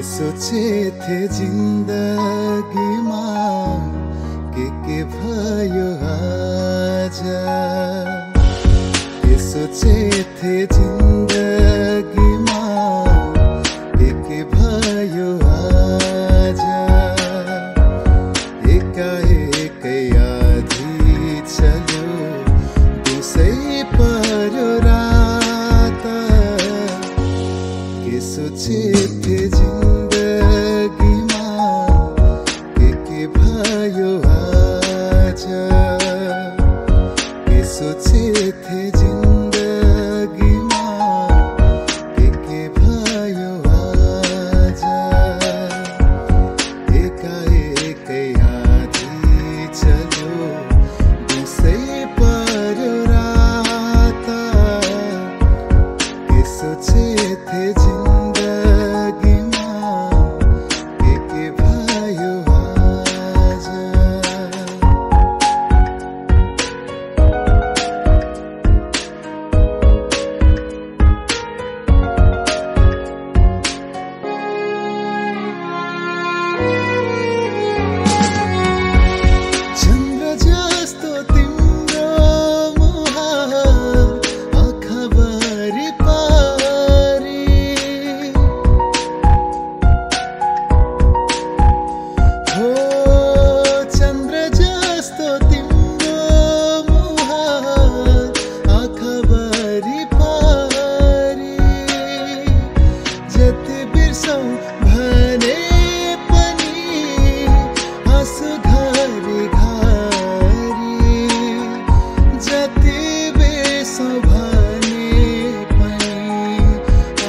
सोचेथे जिन्दगीमा के भयो आज के सोचेथे जिन्दगीमा के भयो आज एकाएकै आधी चल्यो दुसै पर्यो रात के सोचेथे जिन्दगीमा के भयो आज के सोचेथे जिन्दगीमा के भयो आज एकाएकै आधी चल्यो दुसै पर्यो रात के सोचेथे जिन्दगीमा के भयो आज चन्द्र जस्तो तिम्रो मुहार आँखाभरि पारी हो चन्द्र जस्तो तिम्रो मुहार आँखाभरि पारी जति बिर्सौँ भने पनि आँसु घरी घरी जति बिर्सौँ भने पनि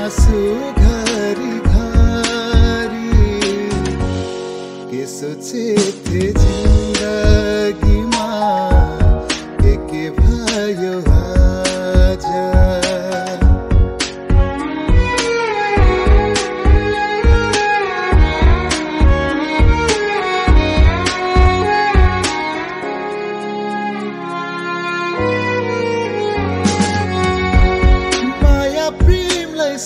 आँसु घरी घरी के सोचेथे जिन्दगीमा के भयो आज माया प्रेमलाई